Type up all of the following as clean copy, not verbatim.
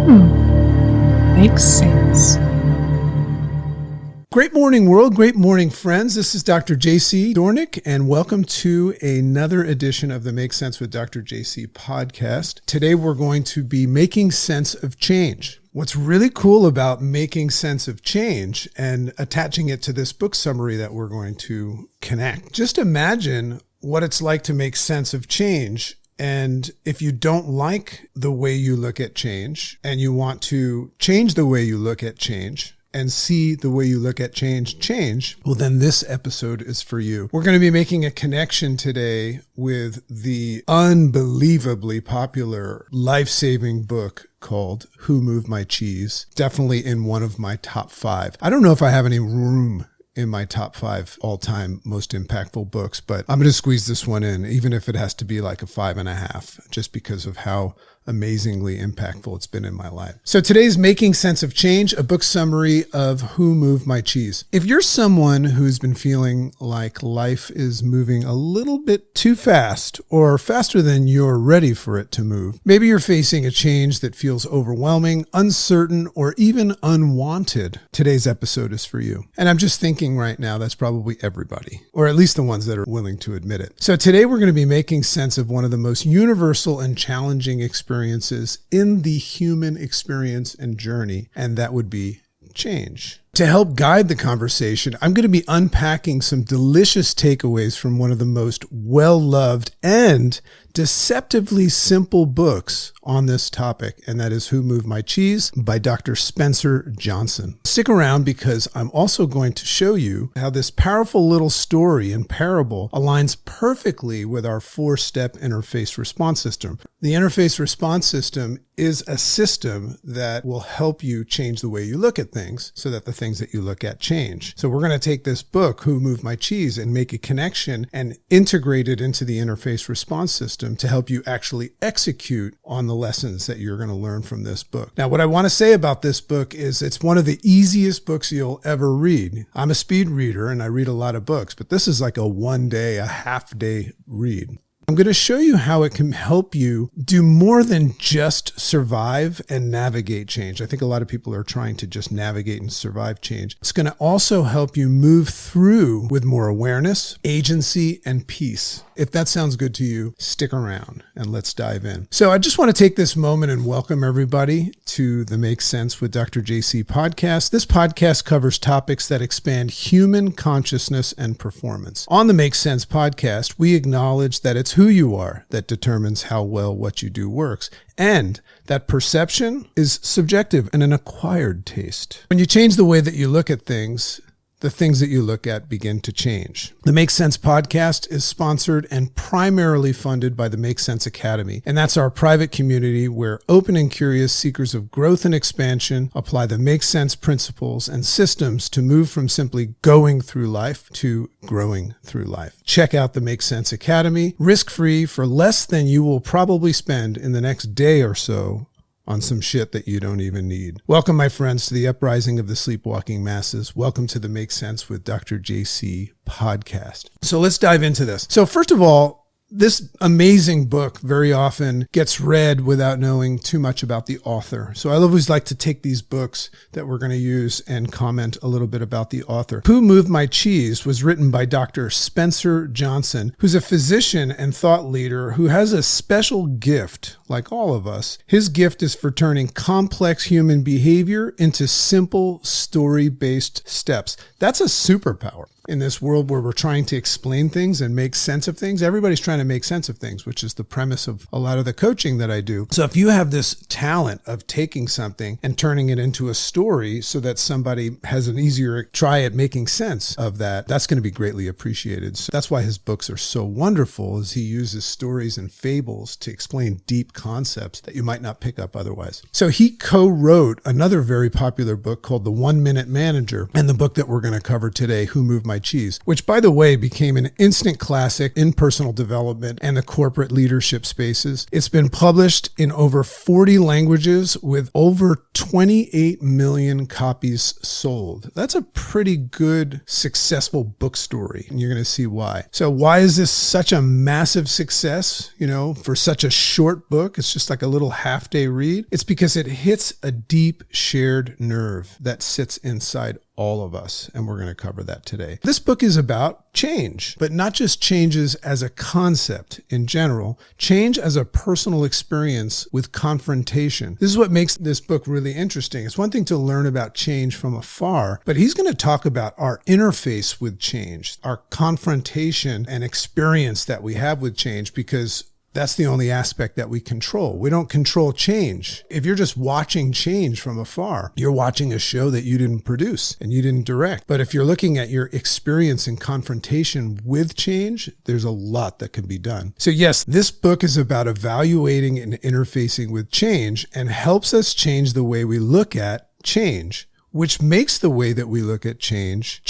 Makes sense. Great morning, world. Great morning, friends. This is Dr. JC Doornick, and welcome to another edition of the Make Sense with Dr. JC podcast. Today, we're going to be making sense of change. What's really cool about making sense of change and attaching it to this book summary that we're going to connect, just imagine what it's like to make sense of change. And if you don't like the way you look at change and you want to change the way you look at change and see the way you look at change, well, then this episode is for you. We're going to be making a connection today with the unbelievably popular life-saving book called Who Moved My Cheese? Definitely in one of my top 5. I don't know if I have any room in my top 5 all-time most impactful books, but I'm going to squeeze this one in, even if it has to be like a 5.5, just because of how amazingly impactful it's been in my life. So today's Making Sense of Change, a book summary of Who Moved My Cheese. If you're someone who's been feeling like life is moving a little bit too fast or faster than you're ready for it to move, maybe you're facing a change that feels overwhelming, uncertain, or even unwanted, today's episode is for you. And I'm just thinking right now that's probably everybody, or at least the ones that are willing to admit it. So today we're going to be making sense of one of the most universal and challenging experiences in the human experience and journey, and that would be change. To help guide the conversation, I'm going to be unpacking some delicious takeaways from one of the most well-loved and deceptively simple books on this topic, and that is Who Moved My Cheese by Dr. Spencer Johnson. Stick around because I'm also going to show you how this powerful little story and parable aligns perfectly with our 4-step interface response system. The interface response system is a system that will help you change the way you look at things so that the things that you look at change. So we're going to take this book, Who Moved My Cheese, and make a connection and integrate it into the interface response system to help you actually execute on the lessons that you're going to learn from this book. Now, what I want to say about this book is it's one of the easiest books you'll ever read. I'm a speed reader and I read a lot of books, but this is like a half-day read. I'm going to show you how it can help you do more than just survive and navigate change. I think a lot of people are trying to just navigate and survive change. It's going to also help you move through with more awareness, agency, and peace. If that sounds good to you, stick around and let's dive in. So I just want to take this moment and welcome everybody to the Make Sense with Dr. JC podcast. This podcast covers topics that expand human consciousness and performance. On the Make Sense podcast, we acknowledge that it's who you are that determines how well what you do works, and that perception is subjective and an acquired taste. When you change the way that you look at things, the things that you look at begin to change. The Make Sense podcast is sponsored and primarily funded by the Make Sense Academy, and that's our private community where open and curious seekers of growth and expansion apply the Make Sense principles and systems to move from simply going through life to growing through life. Check out the Make Sense Academy, risk-free for less than you will probably spend in the next day or so on some shit that you don't even need. Welcome, my friends, to the uprising of the sleepwalking masses. Welcome to the Make Sense with Dr. JC podcast. So let's dive into this. So first of all, this amazing book very often gets read without knowing too much about the author. So I always like to take these books that we're going to use and comment a little bit about the author. Who Moved My Cheese was written by Dr. Spencer Johnson, who's a physician and thought leader who has a special gift, like all of us. His gift is for turning complex human behavior into simple story-based steps. That's a superpower. In this world where we're trying to explain things and make sense of things, everybody's trying to make sense of things, which is the premise of a lot of the coaching that I do. So if you have this talent of taking something and turning it into a story so that somebody has an easier try at making sense of that, that's going to be greatly appreciated. So that's why his books are so wonderful, is he uses stories and fables to explain deep concepts that you might not pick up otherwise. So he co-wrote another very popular book called The 1 Minute Manager, and the book that we're going to cover today, Who Moved My My Cheese, which, by the way, became an instant classic in personal development and the corporate leadership spaces. It's been published in over 40 languages with over 28 million copies sold. That's a pretty good, successful book story, and you're going to see why. So why is this such a massive success, for such a short book? It's just like a little half-day read. It's because it hits a deep shared nerve that sits inside all of us, and we're going to cover that today. This book is about change, but not just changes as a concept in general, change as a personal experience with confrontation. This is what makes this book really interesting. It's one thing to learn about change from afar, but he's going to talk about our interface with change, our confrontation and experience that we have with change, because that's the only aspect that we control. We don't control change. If you're just watching change from afar, you're watching a show that you didn't produce and you didn't direct. But if you're looking at your experience and confrontation with change, there's a lot that can be done. So yes, this book is about evaluating and interfacing with change and helps us change the way we look at change, which makes the way that we look at change.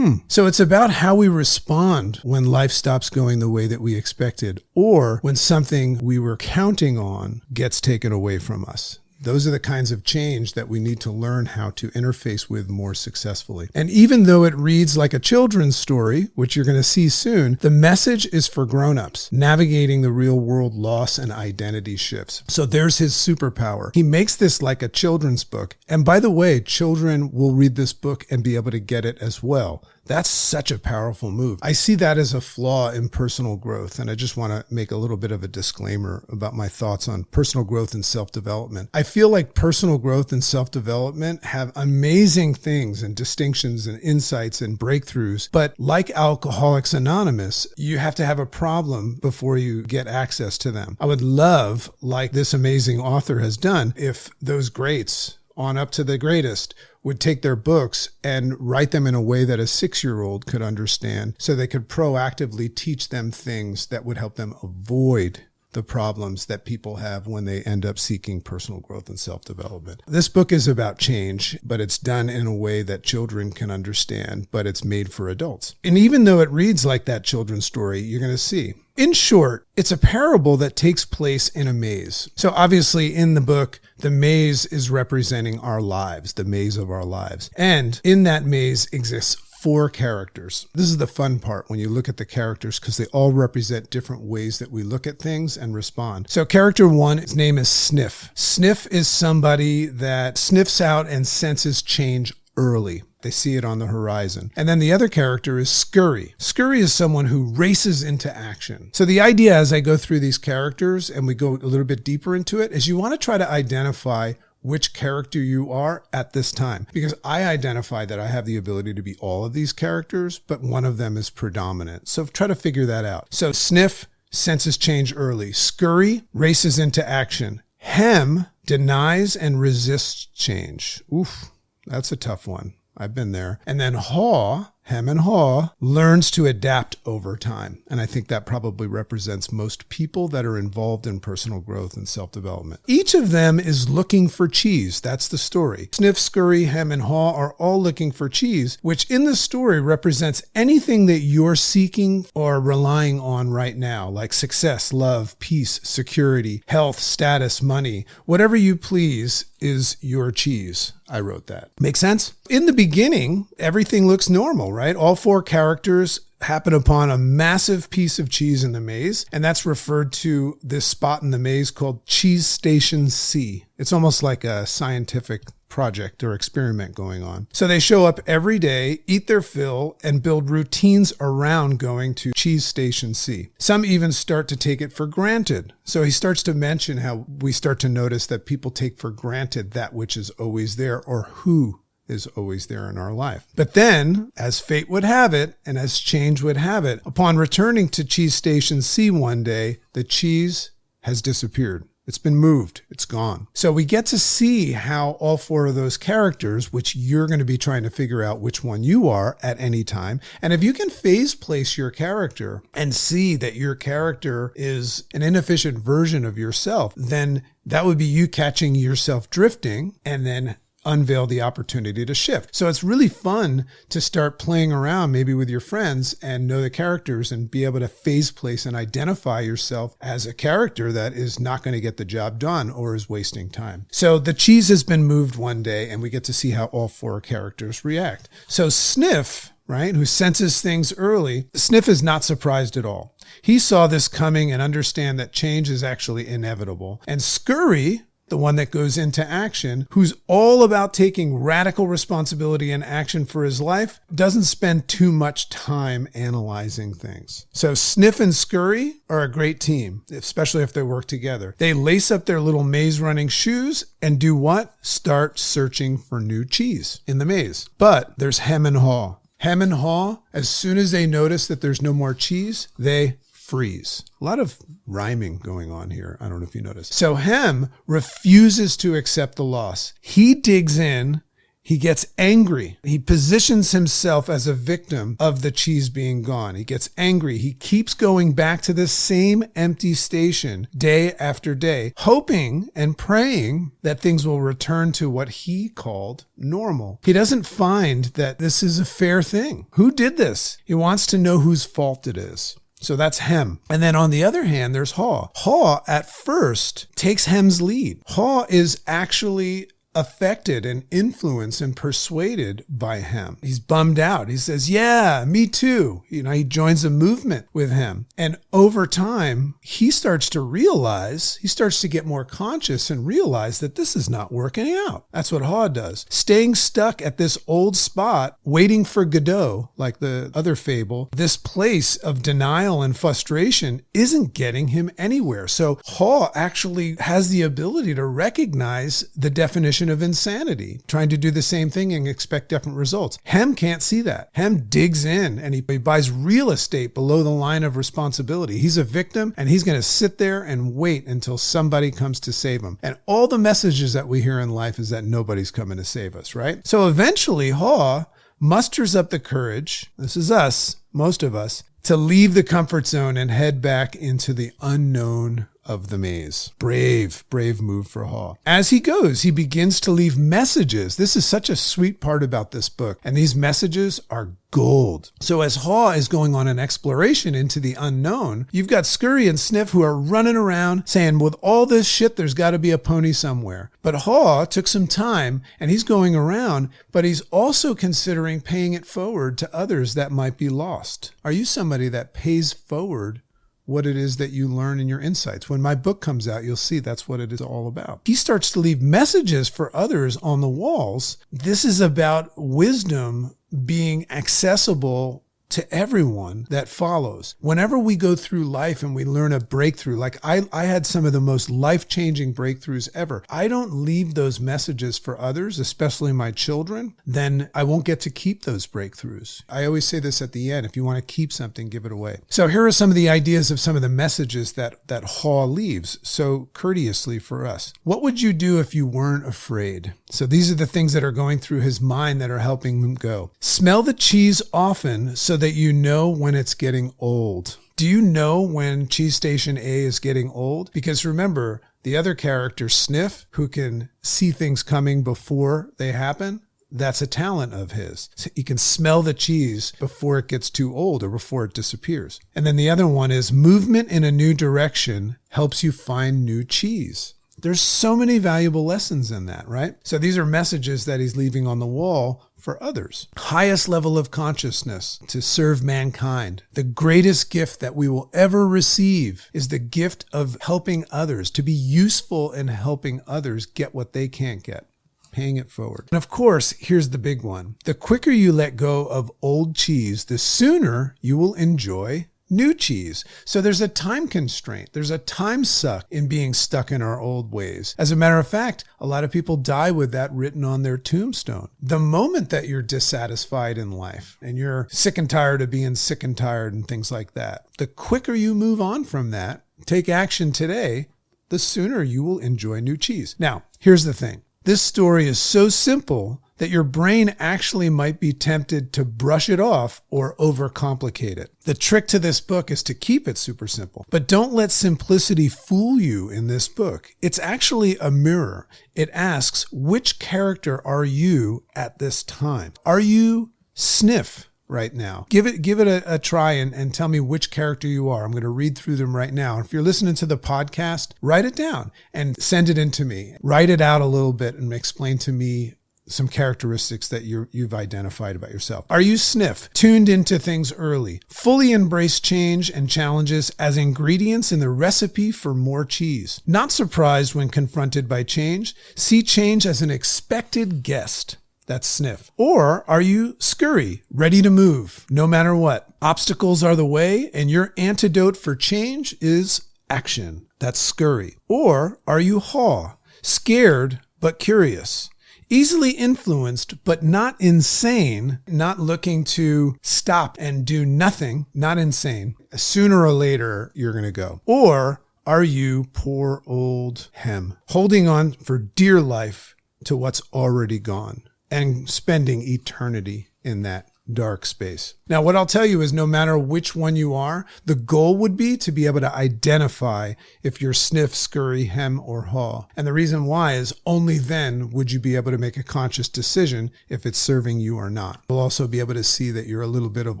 So it's about how we respond when life stops going the way that we expected, or when something we were counting on gets taken away from us. Those are the kinds of change that we need to learn how to interface with more successfully. And even though it reads like a children's story, which you're going to see soon, the message is for grown-ups, navigating the real world loss and identity shifts. So there's his superpower. He makes this like a children's book. And by the way, children will read this book and be able to get it as well. That's such a powerful move. I see that as a flaw in personal growth. And I just want to make a little bit of a disclaimer about my thoughts on personal growth and self-development. I feel like personal growth and self-development have amazing things and distinctions and insights and breakthroughs. But like Alcoholics Anonymous, you have to have a problem before you get access to them. I would love, like this amazing author has done, if those greats on up to the greatest would take their books and write them in a way that a 6-year-old could understand, so they could proactively teach them things that would help them avoid the problems that people have when they end up seeking personal growth and self-development. This book is about change, but it's done in a way that children can understand, but it's made for adults. And even though it reads like that children's story, you're going to see. In short, it's a parable that takes place in a maze. So obviously in the book, the maze is representing our lives, the maze of our lives. And in that maze exists 4 characters. This is the fun part when you look at the characters, because they all represent different ways that we look at things and respond. So character 1, his name is Sniff. Sniff is somebody that sniffs out and senses change early. They see it on the horizon. And then the other character is Scurry. Scurry is someone who races into action. So the idea as I go through these characters and we go a little bit deeper into it is you want to try to identify which character you are at this time. Because I identify that I have the ability to be all of these characters, but one of them is predominant. So try to figure that out. So Sniff senses change early. Scurry races into action. Hem denies and resists change. Oof, that's a tough one. I've been there. And then Haw, Hem and Haw, learns to adapt over time. And I think that probably represents most people that are involved in personal growth and self-development. Each of them is looking for cheese. That's the story. Sniff, Scurry, Hem, and Haw are all looking for cheese, which in the story represents anything that you're seeking or relying on right now, like success, love, peace, security, health, status, money. Whatever you please is your cheese. I wrote that. Make sense? In the beginning, everything looks normal, right? All 4 characters happen upon a massive piece of cheese in the maze, and that's referred to this spot in the maze called Cheese Station C. It's almost like a scientific project or experiment going on. So they show up every day, eat their fill, and build routines around going to Cheese Station C. Some even start to take it for granted. So he starts to mention how we start to notice that people take for granted that which is always there, or who is always there in our life. But then, as fate would have it, and as change would have it, upon returning to Cheese Station C one day, the cheese has disappeared. It's been moved. It's gone. So we get to see how all 4 of those characters, which you're going to be trying to figure out which one you are at any time. And if you can phase place your character and see that your character is an inefficient version of yourself, then that would be you catching yourself drifting and then unveil the opportunity to shift. So it's really fun to start playing around maybe with your friends and know the characters and be able to phase place and identify yourself as a character that is not going to get the job done or is wasting time. So the cheese has been moved one day and we get to see how all 4 characters react. So Sniff, right, who senses things early, Sniff is not surprised at all. He saw this coming and understand that change is actually inevitable. And Scurry, the one that goes into action, who's all about taking radical responsibility and action for his life, doesn't spend too much time analyzing things. So Sniff and Scurry are a great team, especially if they work together. They lace up their little maze running shoes and do what? Start searching for new cheese in the maze. But there's Hem and Haw. Hem and Haw, as soon as they notice that there's no more cheese, they freeze. A lot of rhyming going on here. I don't know if you noticed. So Hem refuses to accept the loss. He digs in. He gets angry. He positions himself as a victim of the cheese being gone. He gets angry. He keeps going back to the same empty station day after day, hoping and praying that things will return to what he called normal. He doesn't find that this is a fair thing. Who did this? He wants to know whose fault it is. So that's Hem. And then on the other hand, there's Haw. Haw at first takes Hem's lead. Haw is actually affected and influenced and persuaded by Hem. He's bummed out. He says, yeah, me too. He joins a movement with Hem. And over time, he starts to get more conscious and realize that this is not working out. That's what Haw does. Staying stuck at this old spot, waiting for Godot, like the other fable, this place of denial and frustration isn't getting him anywhere. So Haw actually has the ability to recognize the definition of insanity, trying to do the same thing and expect different results. Hem can't see that. Hem digs in and he buys real estate below the line of responsibility. He's a victim and he's going to sit there and wait until somebody comes to save him. And all the messages that we hear in life is that nobody's coming to save us, right? So eventually Haw musters up the courage, this is us, most of us, to leave the comfort zone and head back into the unknown of the maze. Brave move for Haw. As he goes, he begins to leave messages. This is such a sweet part about this book. And these messages are gold. So as Haw is going on an exploration into the unknown, you've got Scurry and Sniff who are running around saying, with all this shit, there's got to be a pony somewhere. But Haw took some time and he's going around, but he's also considering paying it forward to others that might be lost. Are you somebody that pays forward what it is that you learn in your insights? When my book comes out, you'll see that's what it is all about. He starts to leave messages for others on the walls. This is about wisdom being accessible to everyone that follows. Whenever we go through life and we learn a breakthrough, like I had some of the most life-changing breakthroughs ever. I don't leave those messages for others, especially my children, then I won't get to keep those breakthroughs. I always say this at the end, if you want to keep something, give it away. So here are some of the ideas of some of the messages that Haw leaves so courteously for us. What would you do if you weren't afraid? So these are the things that are going through his mind that are helping him go. Smell the cheese often so that you know when it's getting old. Do you know when cheese station A is getting old? Because remember, the other character, Sniff, who can see things coming before they happen, that's a talent of his. So he can smell the cheese before it gets too old or before it disappears. And then the other one is movement in a new direction helps you find new cheese. There's so many valuable lessons in that, right? So these are messages that he's leaving on the wall for others. Highest level of consciousness to serve mankind. The greatest gift that we will ever receive is the gift of helping others, to be useful in helping others get what they can't get. Paying it forward. And of course, here's the big one. The quicker you let go of old cheese, the sooner you will enjoy new cheese. So there's a time constraint. There's a time suck in being stuck in our old ways. As a matter of fact, a lot of people die with that written on their tombstone. The moment that you're dissatisfied in life and you're sick and tired of being sick and tired and things like that, the quicker you move on from that, take action today, the sooner you will enjoy new cheese. Now, here's the thing. This story is so simple that your brain actually might be tempted to brush it off or overcomplicate it. The trick to this book is to keep it super simple. But don't let simplicity fool you in this book. It's actually a mirror. It asks, which character are you at this time? Are you Sniff right now? Give it a try and tell me which character you are. I'm going to read through them right now. If you're listening to the podcast, write it down and send it in to me. Write it out a little bit and explain to me some characteristics that you've identified about yourself. Are you Sniff? Tuned into things early. Fully embrace change and challenges as ingredients in the recipe for more cheese. Not surprised when confronted by change. See change as an expected guest. That's Sniff. Or are you Scurry? Ready to move, no matter what. Obstacles are the way, and your antidote for change is action. That's Scurry. Or are you Haw? Scared but curious. Easily influenced, but not insane, not looking to stop and do nothing, not insane. Sooner or later, you're going to go. Or are you poor old Hem, holding on for dear life to what's already gone and spending eternity in that dark space? Now, what I'll tell you is no matter which one you are, the goal would be to be able to identify if you're Sniff, Scurry, Hem, or Haw. And the reason why is only then would you be able to make a conscious decision if it's serving you or not. You'll also be able to see that you're a little bit of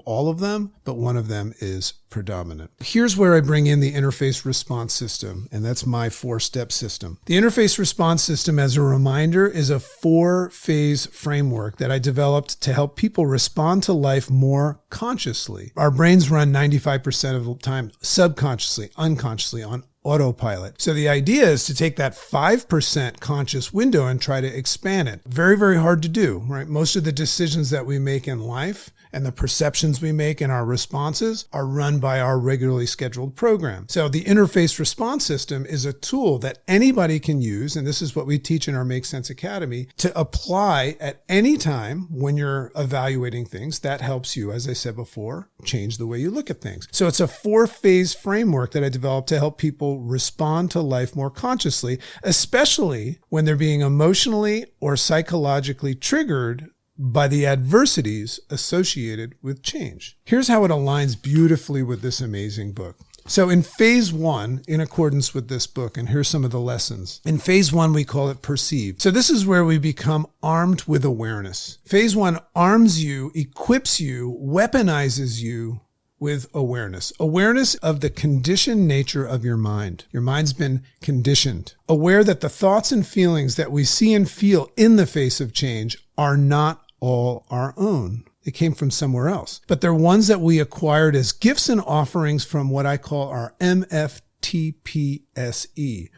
all of them, but one of them is predominant. Here's where I bring in the interface response system, and that's my 4-step system. The interface response system, as a reminder, is a 4-phase framework that I developed to help people respond to life more consciously. Our brains run 95% of the time subconsciously, unconsciously, on autopilot. So the idea is to take that 5% conscious window and try to expand it. Very, very hard to do, right? Most of the decisions that we make in life and the perceptions we make in our responses are run by our regularly scheduled program. So the interface response system is a tool that anybody can use, and this is what we teach in our Make Sense Academy, to apply at any time when you're evaluating things. That helps you, as I said before, change the way you look at things. So it's a 4-phase framework that I developed to help people respond to life more consciously, especially when they're being emotionally or psychologically triggered by the adversities associated with change. Here's how it aligns beautifully with this amazing book. So in phase 1, in accordance with this book, and here's some of the lessons. In phase 1, we call it perceive. So this is where we become armed with awareness. Phase 1 arms you, equips you, weaponizes you with awareness. Awareness of the conditioned nature of your mind. Your mind's been conditioned. Aware that the thoughts and feelings that we see and feel in the face of change are not all our own. They came from somewhere else. But they're ones that we acquired as gifts and offerings from what I call our MFTPSE,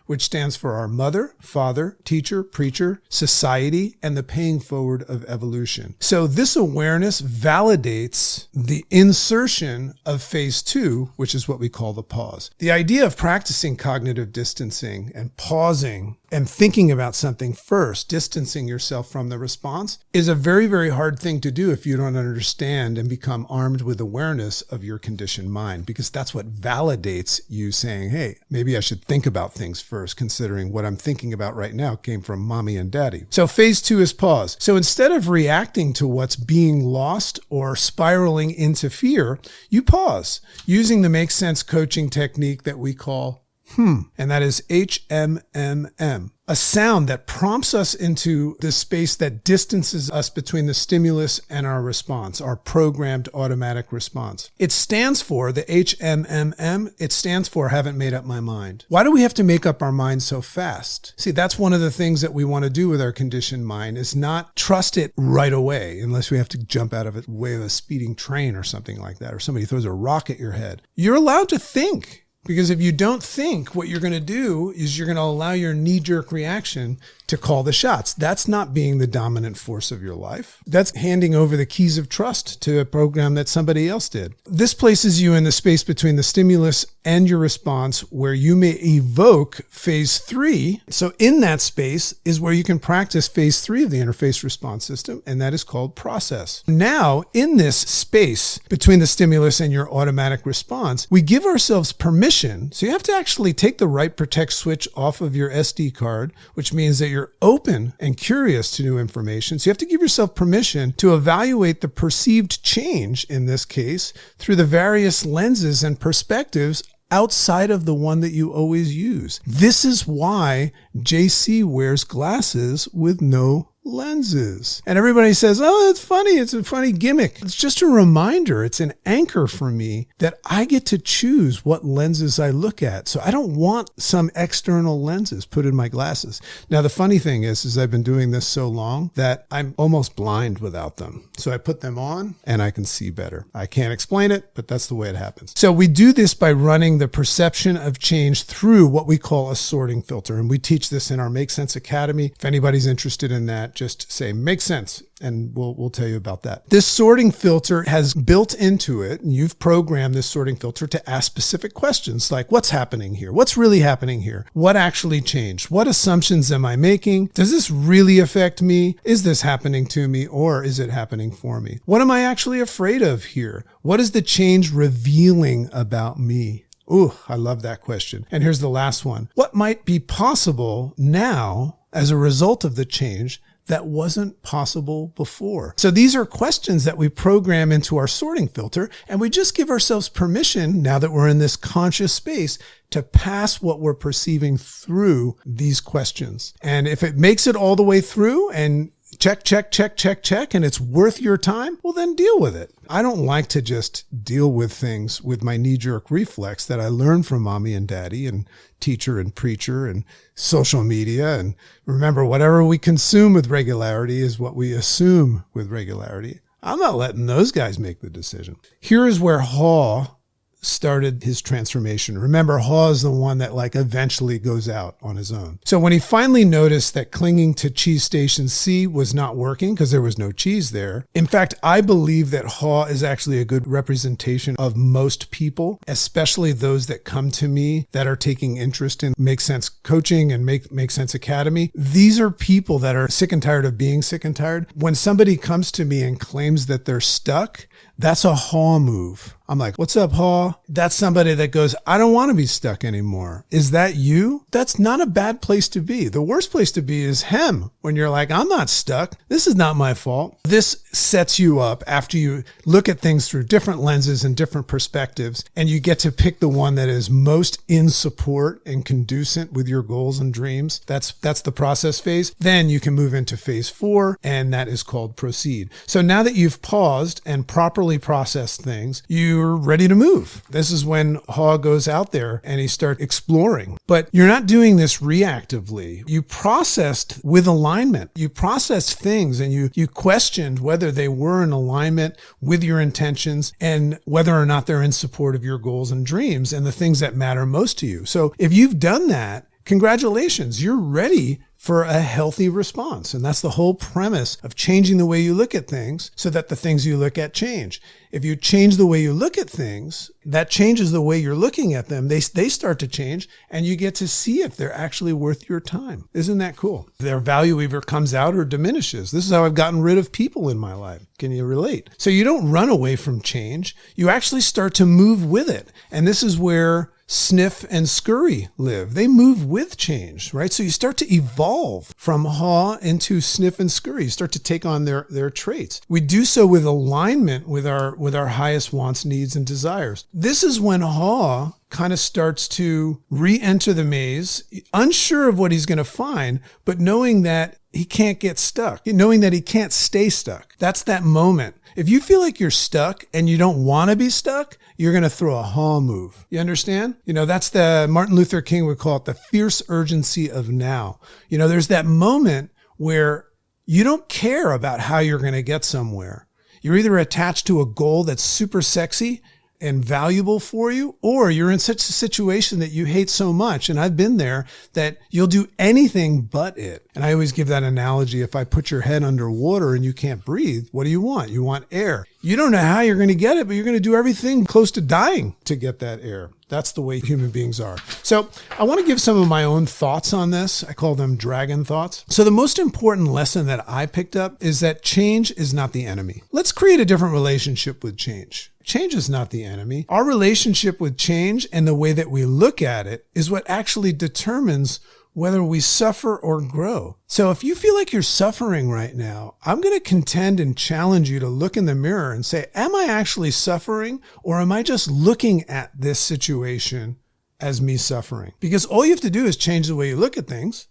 which stands for our mother, father, teacher, preacher, society, and the paying forward of evolution. So this awareness validates the insertion of phase 2, which is what we call the pause. The idea of practicing cognitive distancing and pausing and thinking about something first, distancing yourself from the response, is a very, very hard thing to do if you don't understand and become armed with awareness of your conditioned mind, because that's what validates you saying, hey, maybe I should think about things first, considering what I'm thinking about right now came from mommy and daddy. So phase 2 is pause. So instead of reacting to what's being lost or spiraling into fear, you pause using the Make Sense coaching technique that we call and that is HMMM, a sound that prompts us into the space that distances us between the stimulus and our response, our programmed automatic response. It stands for, the HMMM, it stands for haven't made up my mind. Why do we have to make up our mind so fast? See, that's one of the things that we want to do with our conditioned mind, is not trust it right away, unless we have to jump out of it way of a speeding train or something like that, or somebody throws a rock at your head. You're allowed to think. Because if you don't think, what you're going to do is you're going to allow your knee-jerk reaction to call the shots. That's not being the dominant force of your life. That's handing over the keys of trust to a program that somebody else did. This places you in the space between the stimulus and your response, where you may evoke phase 3. So in that space is where you can practice phase 3 of the interface response system, and that is called process. Now, in this space between the stimulus and your automatic response, we give ourselves permission. So you have to actually take the write protect switch off of your SD card, which means that your you're open and curious to new information. So you have to give yourself permission to evaluate the perceived change in this case through the various lenses and perspectives outside of the one that you always use. This is why JC wears glasses with no lenses. And everybody says, oh, that's funny. It's a funny gimmick. It's just a reminder. It's an anchor for me that I get to choose what lenses I look at. So I don't want some external lenses put in my glasses. Now, the funny thing is I've been doing this so long that I'm almost blind without them. So I put them on and I can see better. I can't explain it, but that's the way it happens. So we do this by running the perception of change through what we call a sorting filter. And we teach this in our Make Sense Academy. If anybody's interested in that, just say, make sense, and we'll tell you about that. This sorting filter has built into it, and you've programmed this sorting filter to ask specific questions like, what's happening here? What's really happening here? What actually changed? What assumptions am I making? Does this really affect me? Is this happening to me, or is it happening for me? What am I actually afraid of here? What is the change revealing about me? Ooh, I love that question. And here's the last one. What might be possible now as a result of the change that wasn't possible before? So these are questions that we program into our sorting filter, and we just give ourselves permission, now that we're in this conscious space, to pass what we're perceiving through these questions. And if it makes it all the way through and check, and it's worth your time, well, then deal with it. I don't like to just deal with things with my knee-jerk reflex that I learned from mommy and daddy and teacher and preacher and social media. And remember, whatever we consume with regularity is what we assume with regularity. I'm not letting those guys make the decision. Here is where Hall started his transformation. Remember, Haw is the one that eventually goes out on his own. So when he finally noticed that clinging to cheese station C was not working because there was no cheese there. In fact, I believe that Haw is actually a good representation of most people, especially those that come to me that are taking interest in Make Sense coaching and Make Sense Academy. These are people that are sick and tired of being sick and tired. When somebody comes to me and claims that they're stuck, that's a Haw move. I'm like, what's up, Haw? That's somebody that goes, I don't want to be stuck anymore. Is that you? That's not a bad place to be. The worst place to be is him, when you're like, I'm not stuck. This is not my fault. This sets you up after you look at things through different lenses and different perspectives, and you get to pick the one that is most in support and conducive with your goals and dreams. That's the process phase. Then you can move into phase 4, and that is called proceed. So now that you've paused and properly processed things, you're ready to move. This is when Haw goes out there and he starts exploring. But you're not doing this reactively. You processed with alignment. You processed things and you questioned whether they were in alignment with your intentions and whether or not they're in support of your goals and dreams and the things that matter most to you. So if you've done that, congratulations, you're ready for a healthy response. And that's the whole premise of changing the way you look at things so that the things you look at change. If you change the way you look at things, that changes the way you're looking at them. They start to change and you get to see if they're actually worth your time. Isn't that cool? Their value either comes out or diminishes. This is how I've gotten rid of people in my life. Can you relate? So you don't run away from change. You actually start to move with it. And this is where Sniff and Scurry live. They move with change, right? So you start to evolve from Haw into Sniff and Scurry. You start to take on their traits. We do so with alignment with our highest wants, needs, and desires. This is when Haw kind of starts to re-enter the maze, unsure of what he's going to find, but knowing that he can't get stuck, knowing that he can't stay stuck. That's that moment. If you feel like you're stuck and you don't want to be stuck, you're going to throw a Haw move. You understand? That's the Martin Luther King would call it the fierce urgency of now. There's that moment where you don't care about how you're going to get somewhere. You're either attached to a goal that's super sexy and valuable for you, or you're in such a situation that you hate so much, and I've been there, that you'll do anything but it. And I always give that analogy. If I put your head underwater and you can't breathe, what do you want? You want air. You don't know how you're going to get it, but you're going to do everything close to dying to get that air. That's the way human beings are. So I want to give some of my own thoughts on this. I call them dragon thoughts. So the most important lesson that I picked up is that change is not the enemy. Let's create a different relationship with change. Change is not the enemy. Our relationship with change and the way that we look at it is what actually determines whether we suffer or grow. So if you feel like you're suffering right now, I'm going to contend and challenge you to look in the mirror and say, am I actually suffering, or am I just looking at this situation as me suffering? Because all you have to do is change the way you look at things.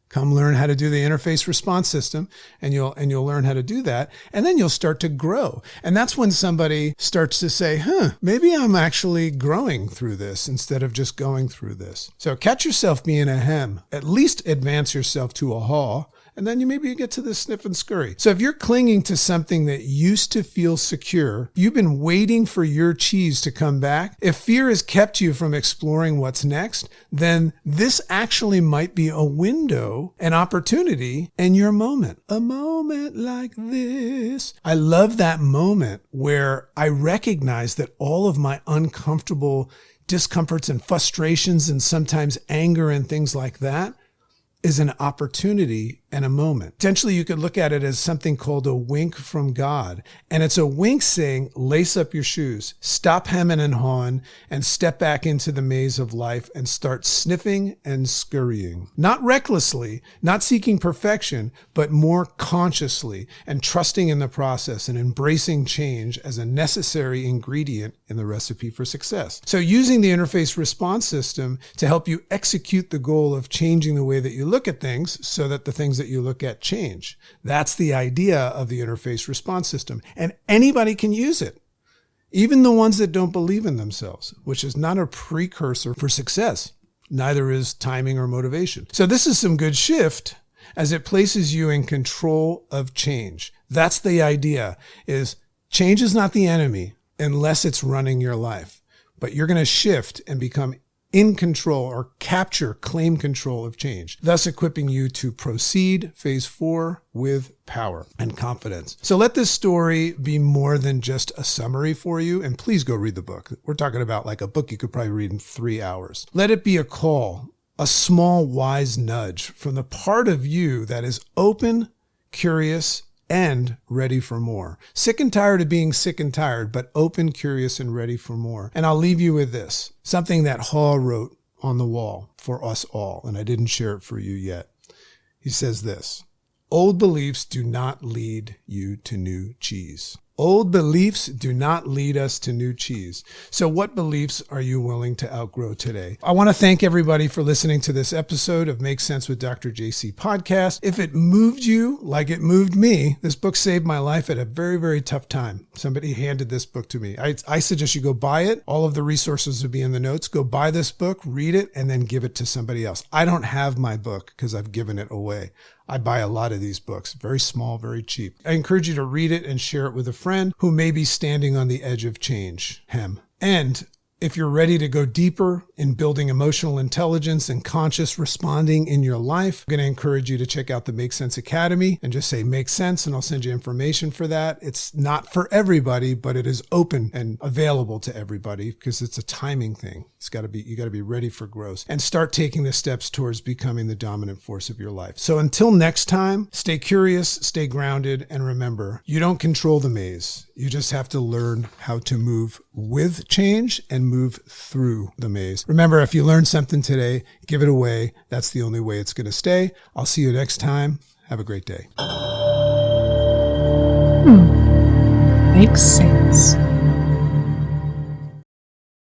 Come learn how to do the interface response system, and you'll learn how to do that. And then you'll start to grow. And that's when somebody starts to say, maybe I'm actually growing through this instead of just going through this. So catch yourself being a hem. At least advance yourself to a haw. And then you get to the sniff and scurry. So if you're clinging to something that used to feel secure, you've been waiting for your cheese to come back. If fear has kept you from exploring what's next, then this actually might be a window, an opportunity, and your moment. A moment like this. I love that moment where I recognize that all of my uncomfortable discomforts and frustrations and sometimes anger and things like that is an opportunity and a moment. Potentially, you could look at it as something called a wink from God. And it's a wink saying, lace up your shoes, stop hemming and hawing, and step back into the maze of life and start sniffing and scurrying. Not recklessly, not seeking perfection, but more consciously and trusting in the process and embracing change as a necessary ingredient in the recipe for success. So using the interface response system to help you execute the goal of changing the way that you look at things so that the things that you look at change. That's the idea of the interface response system. And anybody can use it, even the ones that don't believe in themselves, which is not a precursor for success. Neither is timing or motivation. So this is some good shift as it places you in control of change. That's the idea, is change is not the enemy unless it's running your life. But you're going to shift and become in control or claim control of change, thus equipping you to proceed phase 4 with power and confidence. So let this story be more than just a summary for you, and please go read the book. We're talking about like a book you could probably read in 3 hours. Let it be a call, a small wise nudge from the part of you that is open, curious, and ready for more. Sick and tired of being sick and tired, but open, curious, and ready for more. And I'll leave you with this, something that Hall wrote on the wall for us all, and I didn't share it for you yet. He says this: old beliefs do not lead you to new cheese. Old beliefs do not lead us to new cheese. So what beliefs are you willing to outgrow today? I want to thank everybody for listening to this episode of Make Sense with Dr. JC podcast. If it moved you like it moved me, this book saved my life at a very, very tough time. Somebody handed this book to me. I suggest you go buy it. All of the resources will be in the notes. Go buy this book, read it, and then give it to somebody else. I don't have my book because I've given it away. I buy a lot of these books, very small, very cheap. I encourage you to read it and share it with a friend who may be standing on the edge of change. And if you're ready to go deeper in building emotional intelligence and conscious responding in your life, I'm going to encourage you to check out the Make Sense Academy and just say Make Sense, and I'll send you information for that. It's not for everybody, but it is open and available to everybody because it's a timing thing. You got to be ready for growth and start taking the steps towards becoming the dominant force of your life. So until next time, stay curious, stay grounded, and remember, you don't control the maze. You just have to learn how to move with change and move through the maze. Remember, if you learned something today, give it away. That's the only way it's going to stay. I'll see you next time. Have a great day. Makes sense.